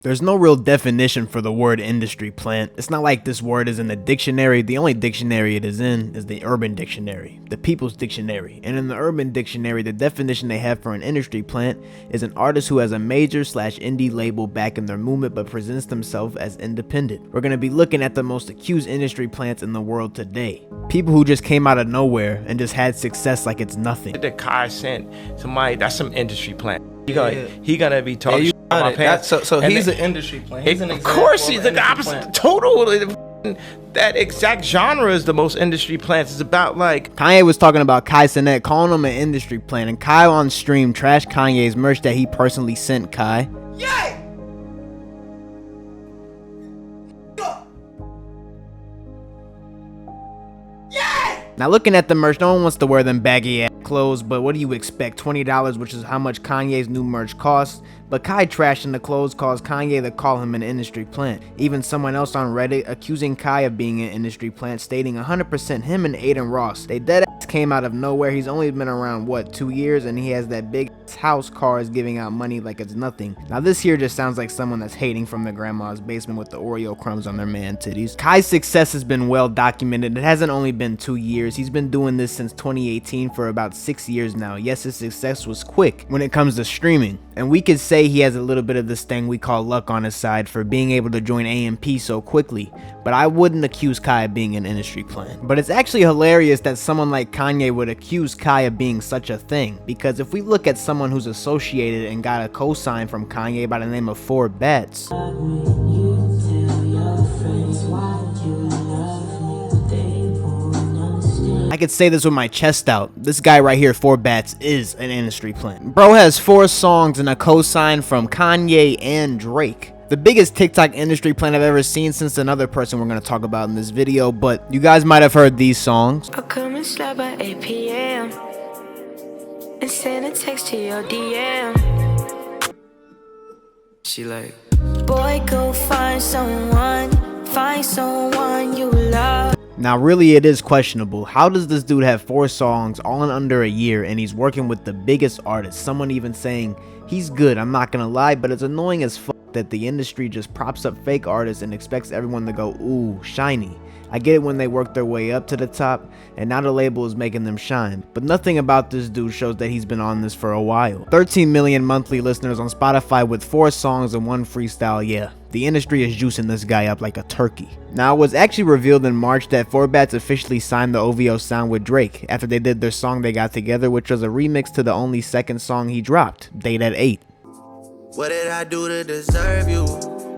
There's no real definition for the word industry plant. It's not like this word is in the dictionary. The only dictionary it is in is the Urban Dictionary, the People's Dictionary. And in the Urban Dictionary, the definition they have for an industry plant is an artist who has a major/indie label backing their movement but presents themselves as independent. We're going to be looking at the most accused industry plants in the world today. People who just came out of nowhere and just had success like it's nothing. That Kai sent somebody, that's some industry plant. He gonna be talking about pants. So he's an industry plant. He's an of course, he's the opposite. Total. That exact genre is the most industry plants. It's about like Kanye was talking about Kai Cenat, calling him an industry plant, and Kai on stream trashed Kanye's merch that he personally sent Kai. Yay! Now looking at the merch, no one wants to wear them baggy ass clothes, but what do you expect? $20, which is how much Kanye's new merch costs. But Kai trashing the clothes caused Kanye to call him an industry plant. Even someone else on Reddit accusing Kai of being an industry plant, stating 100% him and Aiden Ross. They dead ass came out of nowhere. He's only been around, what, 2 years, and he has that big house, cars, giving out money like it's nothing. Now this here just sounds like someone that's hating from the grandma's basement with the Oreo crumbs on their man titties. Kai's success has been well documented. It hasn't only been 2 years. He's been doing this since 2018 for about 6 years now. Yes, his success was quick when it comes to streaming, and we could say he has a little bit of this thing we call luck on his side for being able to join AMP so quickly, but I wouldn't accuse Kai of being an industry plant. But it's actually hilarious that someone like Kanye would accuse Kai of being such a thing, because if we look at someone who's associated and got a cosign from Kanye by the name of Four Bats, I could say this with my chest out. This guy right here, Four Bats, is an industry plant. Bro has 4 songs and a cosign from Kanye and Drake. The biggest TikTok industry plant I've ever seen since another person we're going to talk about in this video, but you guys might have heard these songs. I'll come and slap by 8 p.m. and send a text to your DM. She like, boy, go find someone you love. Now really it is questionable. How does this dude have 4 songs all in under a year and he's working with the biggest artists? Someone even saying he's good, I'm not gonna lie, but it's annoying as fuck that the industry just props up fake artists and expects everyone to go, ooh, shiny. I get it when they work their way up to the top and now the label is making them shine, but nothing about this dude shows that he's been on this for a while. 13 million monthly listeners on Spotify with 4 songs and 1 freestyle. Yeah, the industry is juicing this guy up like a turkey. Now it was actually revealed in March that Four Bats officially signed the OVO sound with Drake after they did their song They Got Together, which was a remix to the only second song he dropped, Date at 8. What did I do to deserve you?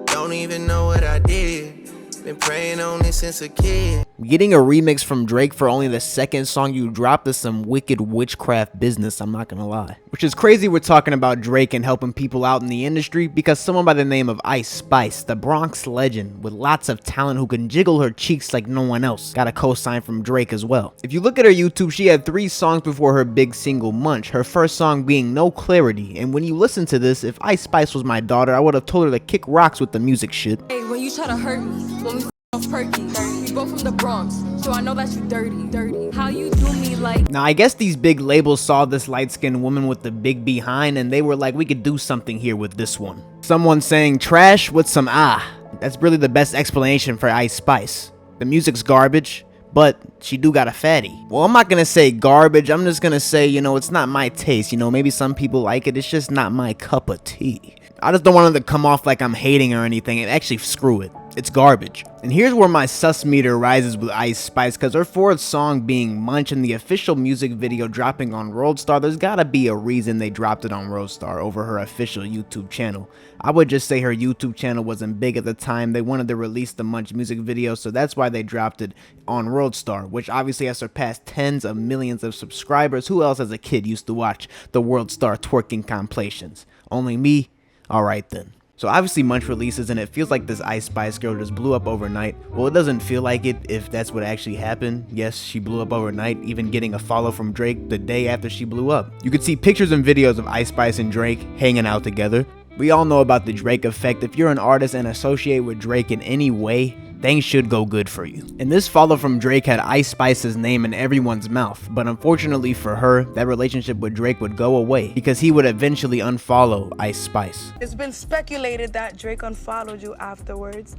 Don't even know what I did. Been praying on this since a kid. Getting a remix from Drake for only the second song you dropped is some wicked witchcraft business, I'm not gonna lie. Which is crazy we're talking about Drake and helping people out in the industry because someone by the name of Ice Spice, the Bronx legend with lots of talent who can jiggle her cheeks like no one else, got a co-sign from Drake as well. If you look at her YouTube, she had 3 songs before her big single Munch, her first song being No Clarity. And when you listen to this, if Ice Spice was my daughter, I would have told her to kick rocks with the music shit. Hey, when you try to hurt me, when we off perky, we both from the Bronx, so I know that you dirty. How you do me like? Now I guess these big labels saw this light-skinned woman with the big behind and they were like, we could do something here with this one. Someone saying trash with some that's really the best explanation for Ice Spice. The music's garbage, but she do got a fatty. Well, I'm not gonna say garbage, I'm just gonna say, you know, it's not my taste. You know, maybe some people like it, it's just not my cup of tea. I just don't want it to come off like I'm hating or anything, and actually screw it. It's garbage. And here's where my sus meter rises with Ice Spice, because her 4th song being Munch and the official music video dropping on Roadstar, there's gotta be a reason they dropped it on Roadstar over her official YouTube channel. I would just say her YouTube channel wasn't big at the time. They wanted to release the Munch music video, so that's why they dropped it on Roadstar, which obviously has surpassed tens of millions of subscribers. Who else as a kid used to watch the Worldstar twerking compilations? Only me? Alright then. So obviously Munch releases and it feels like this Ice Spice girl just blew up overnight. Well, it doesn't feel like it if that's what actually happened. Yes, she blew up overnight, even getting a follow from Drake the day after she blew up. You could see pictures and videos of Ice Spice and Drake hanging out together. We all know about the Drake effect. If you're an artist and associate with Drake in any way, things should go good for you. And this follow from Drake had Ice Spice's name in everyone's mouth, but unfortunately for her, that relationship with Drake would go away because he would eventually unfollow Ice Spice. It's been speculated that Drake unfollowed you afterwards.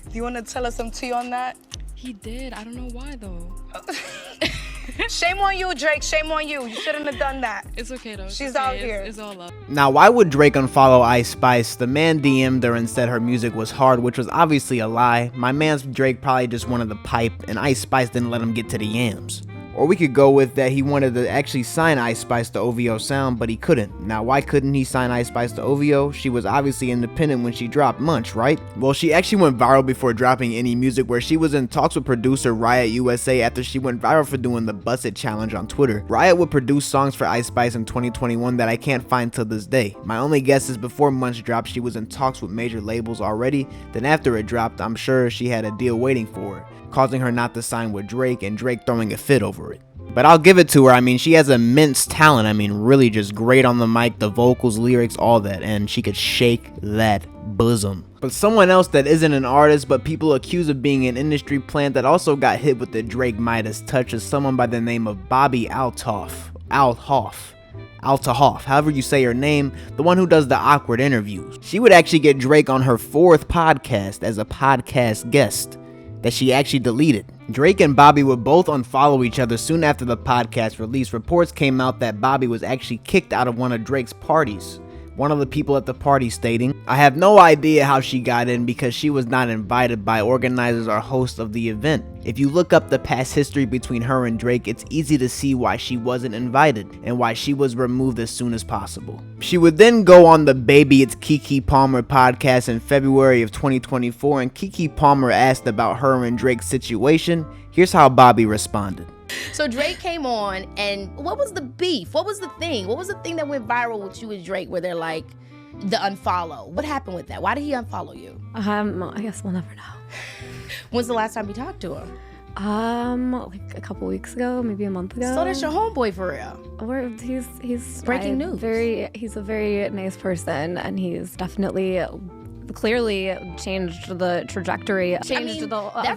Do you want to tell us some tea on that? He did. I don't know why though. Shame on you, Drake. Shame on you. You shouldn't have done that. It's okay though. She's out here. It's all up. Now, why would Drake unfollow Ice Spice? The man DM'd her and said her music was hard, which was obviously a lie. My man's Drake probably just wanted the pipe, and Ice Spice didn't let him get to the yams. Or we could go with that he wanted to actually sign Ice Spice to OVO Sound, but he couldn't. Now, why couldn't he sign Ice Spice to OVO? She was obviously independent when she dropped Munch, right? Well, she actually went viral before dropping any music, where she was in talks with producer Riot USA after she went viral for doing the Bust It challenge on Twitter. Riot would produce songs for Ice Spice in 2021 that I can't find till this day. My only guess is before Munch dropped, she was in talks with major labels already. Then after it dropped, I'm sure she had a deal waiting for her, causing her not to sign with Drake and Drake throwing a fit over it. But I'll give it to her. I mean, she has immense talent. I mean, really just great on the mic, the vocals, lyrics, all that. And she could shake that bosom. But someone else that isn't an artist, but people accuse of being an industry plant that also got hit with the Drake Midas touch is someone by the name of Bobbi Althoff, however you say her name, the one who does the awkward interviews. She would actually get Drake on her 4th podcast as a podcast guest that she actually deleted. Drake and Bobbi would both unfollow each other soon after the podcast release. Reports came out that Bobbi was actually kicked out of one of Drake's parties. One of the people at the party stating, "I have no idea how she got in because she was not invited by organizers or hosts of the event. If you look up the past history between her and Drake, it's easy to see why she wasn't invited and why she was removed as soon as possible." She would then go on the Baby It's Keke Palmer podcast in February of 2024, and Keke Palmer asked about her and Drake's situation. Here's how Bobbi responded. So Drake came on, and what was the beef? What was the thing? What was the thing that went viral with you and Drake where they're like, the unfollow? What happened with that? Why did he unfollow you? I guess we'll never know. When's the last time you talked to him? Like a couple weeks ago, maybe a month ago. So that's your homeboy for real? He's breaking news. He's a very nice person, and he's definitely clearly changed the trajectory, of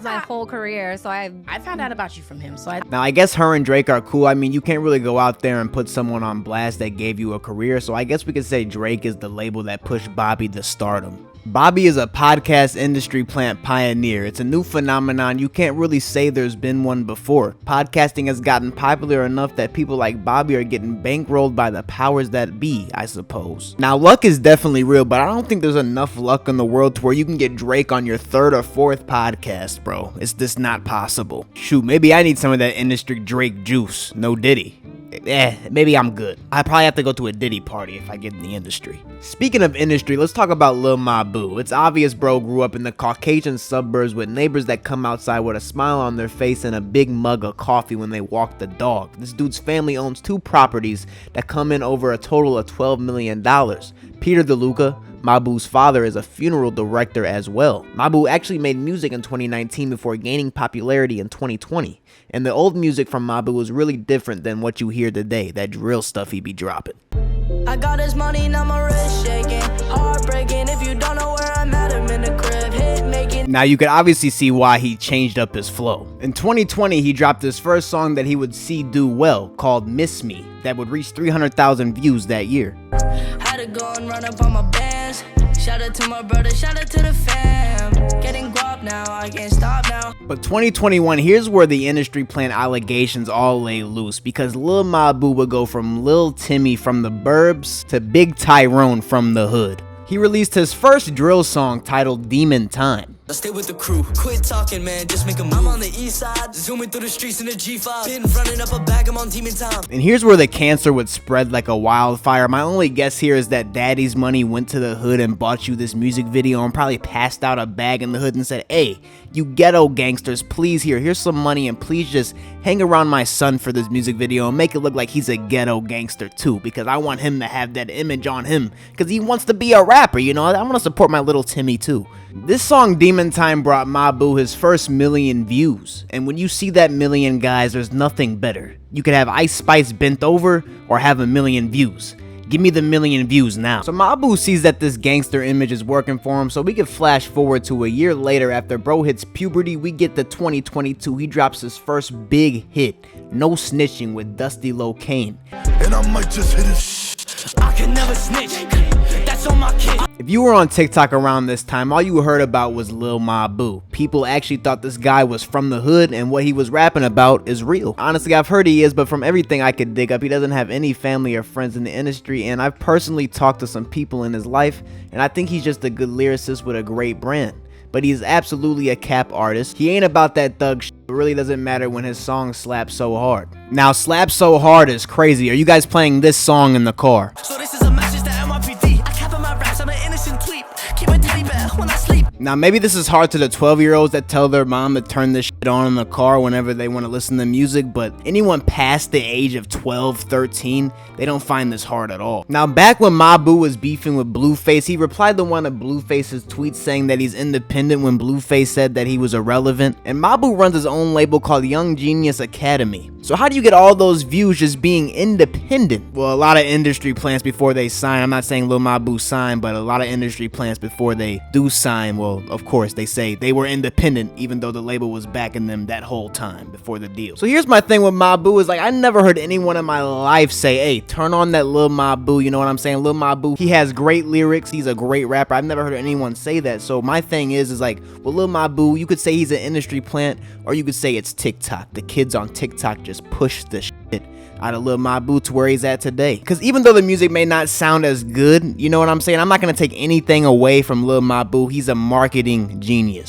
my whole career. So I found out about you from him. Now, I guess her and Drake are cool. I mean, you can't really go out there and put someone on blast that gave you a career. So I guess we could say Drake is the label that pushed Bobbi to stardom. Bobbi is a podcast industry plant pioneer. It's a new phenomenon. You can't really say there's been one before. Podcasting has gotten popular enough that people like Bobbi are getting bankrolled by the powers that be, I suppose. Now, luck is definitely real, but I don't think there's enough luck in the world to where you can get Drake on your 3rd or 4th podcast, bro. It's just not possible. Shoot, maybe I need some of that industry Drake juice. No Diddy. Maybe I'm good. I probably have to go to a Diddy party if I get in the industry. Speaking of industry, let's talk about Lil Mabu. It's obvious bro grew up in the Caucasian suburbs with neighbors that come outside with a smile on their face and a big mug of coffee when they walk the dog. This dude's family owns 2 properties that come in over a total of $12 million. Peter DeLuca, Mabu's father, is a funeral director as well. Mabu actually made music in 2019 before gaining popularity in 2020. And the old music from Mabu was really different than what you hear today, that drill stuff he be dropping. I got this money, now my wrist shaking, heartbreaking. If you don't know where I'm at, I'm in the crib, hit making. Now you could obviously see why he changed up his flow. In 2020, he dropped his first song that he would see do well, called Miss Me, that would reach 300,000 views that year. Had to go and run up on my bands. Shout out to my brother, shout out to the fam. Getting guap now, I can't stop now. But 2021, here's where the industry plant allegations all lay loose, because Lil Mabu would go from Lil Timmy from the burbs to Big Tyrone from the hood. He released his first drill song titled Demon Time. I stay with the crew, quit talking, man, just make a move. I'm on the east side, zooming through the streets in the G5. Been running up a bag, I'm on Demon Time. And here's where the cancer would spread like a wildfire. My only guess here is that Daddy's Money went to the hood and bought you this music video and probably passed out a bag in the hood and said, "Hey, you ghetto gangsters, please here's some money, and please just hang around my son for this music video and make it look like he's a ghetto gangster too, because I want him to have that image on him, because he wants to be a rapper, you know, I want to support my little Timmy too." This song Demon Time brought Mabu his first 1 million views, and when you see that 1 million, guys, there's nothing better. You could have Ice Spice bent over or have 1 million views. Give me the million views now. So Mabu sees that this gangster image is working for him, so we could flash forward to a year later. After bro hits puberty, we get to 2022. He drops his first big hit, No Snitching, with Dusty Locane. And I might just hit his I can never snitch. That's on my kid. If you were on TikTok around this time, all you heard about was Lil Mabu. People actually thought this guy was from the hood and what he was rapping about is real. Honestly, I've heard he is, but from everything I could dig up, he doesn't have any family or friends in the industry, and I've personally talked to some people in his life, and I think he's just a good lyricist with a great brand. But he's absolutely a cap artist. He ain't about that thug shit. It really doesn't matter when his song slaps so hard. Now, slap so hard is crazy. Are you guys playing this song in the car? So this is a message to MRPD. I cap on my raps, I'm an innocent tweet. Keep it teddy bear when I sleep. Now, maybe this is hard to the 12-year-olds that tell their mom to turn this shit on in the car whenever they want to listen to music, but anyone past the age of 12, 13, they don't find this hard at all. Now, back when Mabu was beefing with Blueface, he replied to one of Blueface's tweets saying that he's independent when Blueface said that he was irrelevant, and Mabu runs his own label called Young Genius Academy. So how do you get all those views just being independent? Well, a lot of industry plans before they sign. I'm not saying Lil Mabu signed, but a lot of industry plans before they do sign, well, of course, they say they were independent even though the label was backing them that whole time before the deal. So here's my thing with Mabu is like, I never heard anyone in my life say, hey, turn on that Lil Mabu, you know what I'm saying? Lil Mabu, he has great lyrics, he's a great rapper. I've never heard anyone say that. So my thing is like, well, Lil Mabu, you could say he's an industry plant, or you could say it's TikTok. The kids on TikTok just push the shit out of Lil Mabu to where he's at today. Because even though the music may not sound as good, you know what I'm saying? I'm not going to take anything away from Lil Mabu. He's a marketing genius.